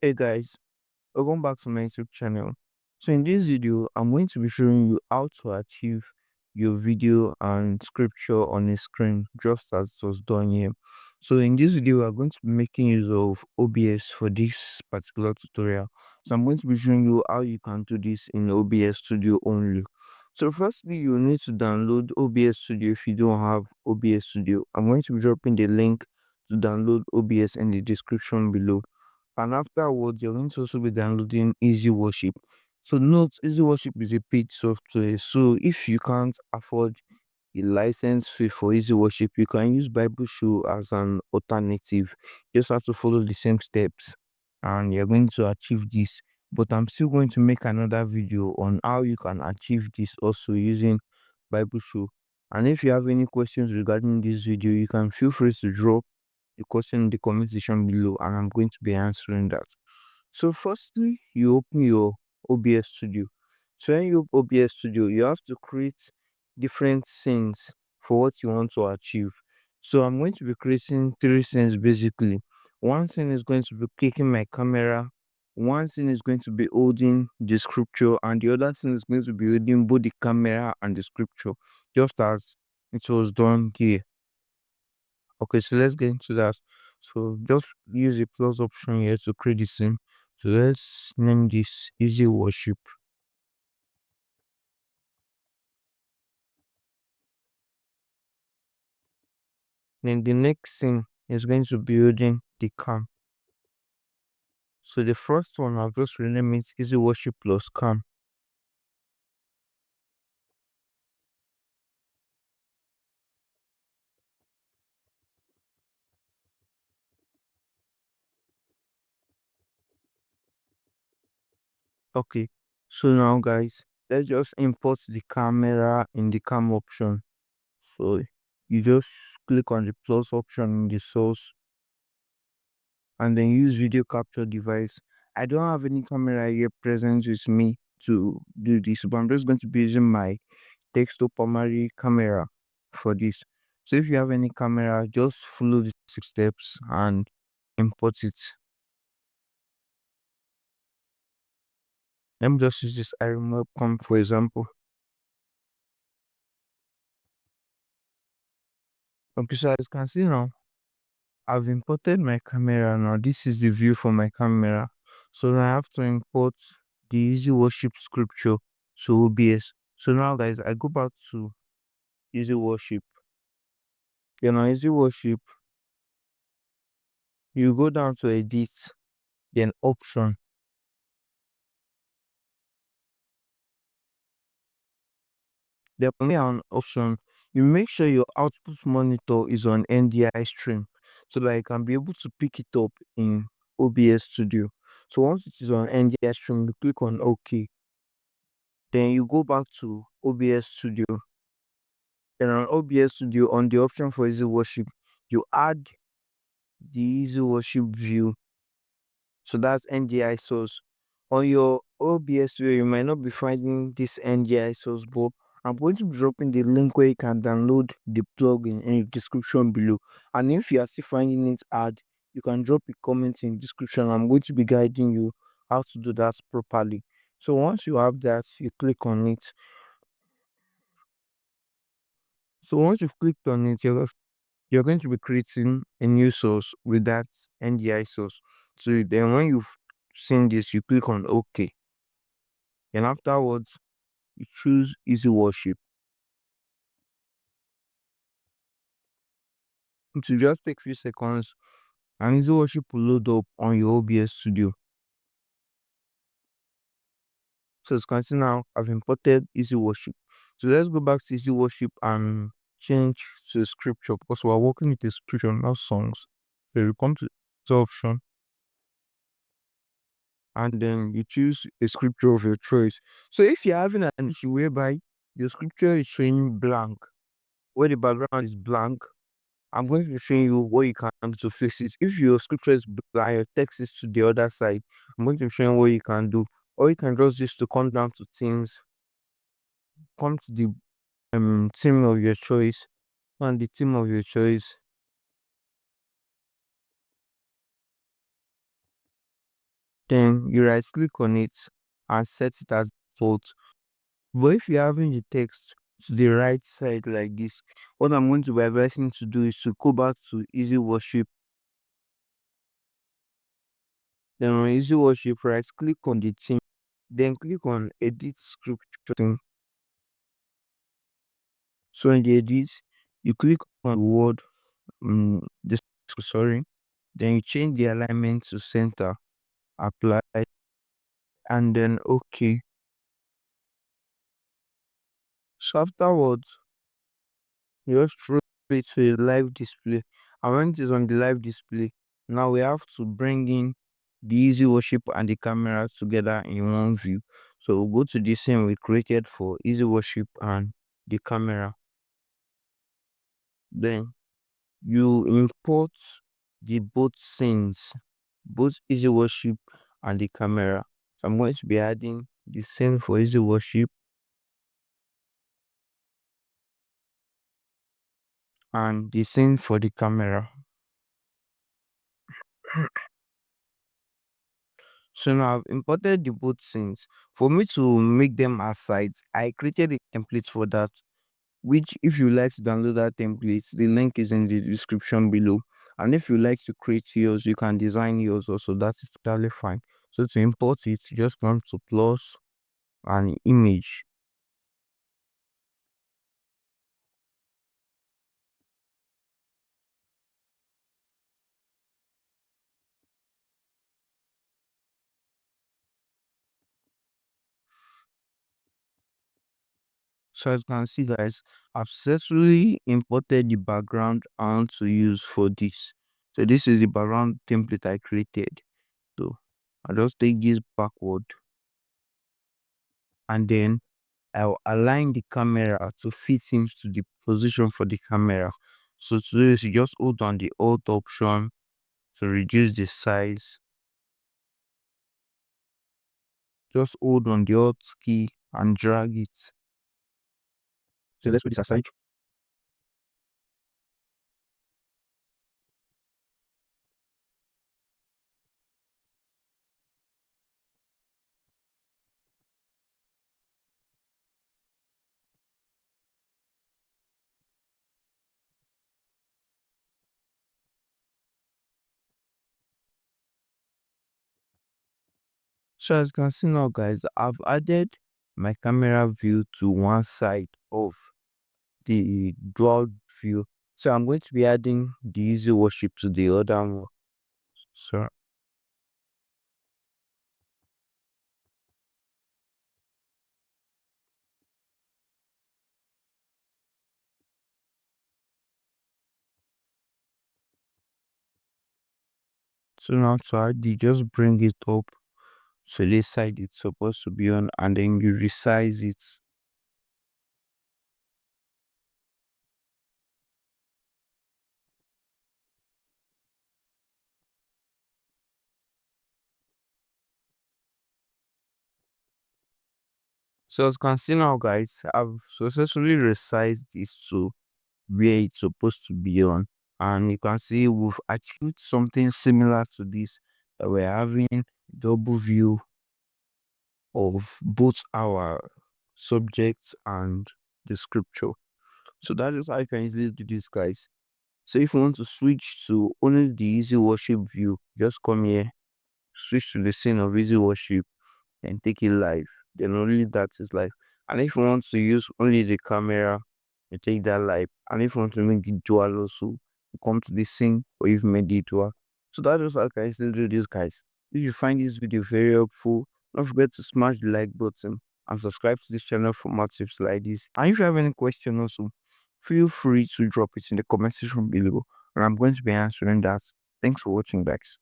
Hey guys, welcome back to my YouTube channel. So in this video, I'm going to be showing you how to achieve your video and scripture on a screen just as it was done here. So in this video, we're going to be making use of OBS for this particular tutorial. So I'm going to be showing you how you can do this in OBS Studio only. So firstly, you need to download OBS Studio if you don't have OBS Studio. I'm going to be dropping the link to download OBS in the description below, and afterwards you're going to also be downloading EasyWorship. So note, EasyWorship is a paid software, so if you can't afford a license fee for EasyWorship, you can use Bible Show as an alternative. You just have to follow the same steps and you're going to achieve this. But I'm still going to make another video on how you can achieve this also using Bible Show. And if you have any questions regarding this video, you can feel free to drop the question in the comment section below and I'm going to be answering that. So firstly, you open your OBS Studio. So when you open OBS Studio, you have to create different scenes for what you want to achieve. So I'm going to be creating three scenes basically. One scene is going to be clicking my camera, one scene is going to be holding the scripture, and the other scene is going to be holding both the camera and the scripture, just as it was done here. Okay, so let's get into that. So just use the plus option here to create the scene. So let's name this Easy Worship. Then the next scene is going to be using the cam. So the first one I've just renamed it Easy Worship plus cam. Okay, so now guys, let's just import the camera in the cam option. So you just click on the plus option in the source and then use video capture device. I don't have any camera here present with me to do this, but I'm just going to be using my desktop primary camera for this. So if you have any camera, just follow the 6 steps and import it. Let me just use this iRemote pump for example. Okay, so as you can see now, I've imported my camera now. This is the view for my camera. So now I have to import the Easy Worship scripture to OBS. So now guys, I go back to Easy Worship. Easy Worship, you go down to edit, then option. Then only an option, you make sure your output monitor is on NDI stream so that you can be able to pick it up in OBS Studio. So once it is on NDI stream, you click on OK. Then you go back to OBS Studio. Then on OBS Studio, on the option for Easy Worship, you add the Easy Worship view. So that's NDI source. On your OBS Studio, you might not be finding this NDI source, but I'm going to be dropping the link where you can download the plugin in the description below. And if you are still finding it hard, you can drop a comment in the description. I'm going to be guiding you how to do that properly. So once you have that, you click on it. So once you've clicked on it, you're going to be creating a new source with that NDI source. So then when you've seen this, you click on OK. And afterwards, you choose Easy Worship. It will just take a few seconds and Easy Worship will load up on your OBS Studio. So as you can see now, I've imported Easy Worship. So let's go back to Easy Worship and change to scripture because we're working with a scripture, not songs. So you come to the option and then you choose a scripture of your choice. So if you're having an issue whereby your scripture is showing blank, where the background is blank, I'm going to be showing you what you can do to fix it. If your scripture is blank, your text is to the other side, I'm going to show you what you can do. Or you can just use to come down to themes, come to the theme of your choice, and the theme of your choice. Then you right click on it and set it as default. But if you're having the text to the right side like this, what I'm going to be advising you to do is to go back to Easy Worship. Then on Easy Worship, right click on the theme, then click on Edit Scripture thing. So in the edit, you click on the word this sorry, then you change the alignment to center, apply, and then okay. So afterwards, you just throw it to a live display. And when it is on the live display, now we have to bring in the Easy Worship and the camera together in one view. So we'll go to the scene we created for Easy Worship and the camera. Then you import the both scenes, both Easy Worship and the camera. So I'm going to be adding the scene for Easy Worship and the scene for the camera. So now I've imported the both scenes. For me to make them as sides, I created a template for that. Which, if you like to download that template, the link is in the description below. And if you like to create yours, you can design yours also. That is totally fine. So to import it, just come to plus an image. So as you can see, guys, I've successfully imported the background I want to use for this. So this is the background template I created. So I'll just take this backward and then I'll align the camera to fit into the position for the camera. So to do this, you just hold on the Alt option to reduce the size. Just hold on the Alt key and drag it. So let's put this aside. So as you can see now, guys, I've added my camera view to one side of the dual view. So I'm going to be adding the Easy Worship to the other one. So now to add, you just bring it up to this side it's supposed to be on, and then you resize it. So as you can see now, guys, I've successfully resized this to where it's supposed to be on, and you can see we've achieved something similar to this, that we're having double view of both our subjects and the scripture. So that is how you can easily do this, guys. So if you want to switch to only the Easy Worship view, just come here, switch to the scene of Easy Worship, and take it live. Then only that is live. And if you want to use only the camera, you take that live. And if you want to make it dual also, you come to the scene or you've made it dual. So that is how guys do this, guys. If you find this video very helpful, don't forget to smash the like button and subscribe to this channel for more tips like this. And if you have any question also, feel free to drop it in the comment section below, and I'm going to be answering that. Thanks for watching, guys.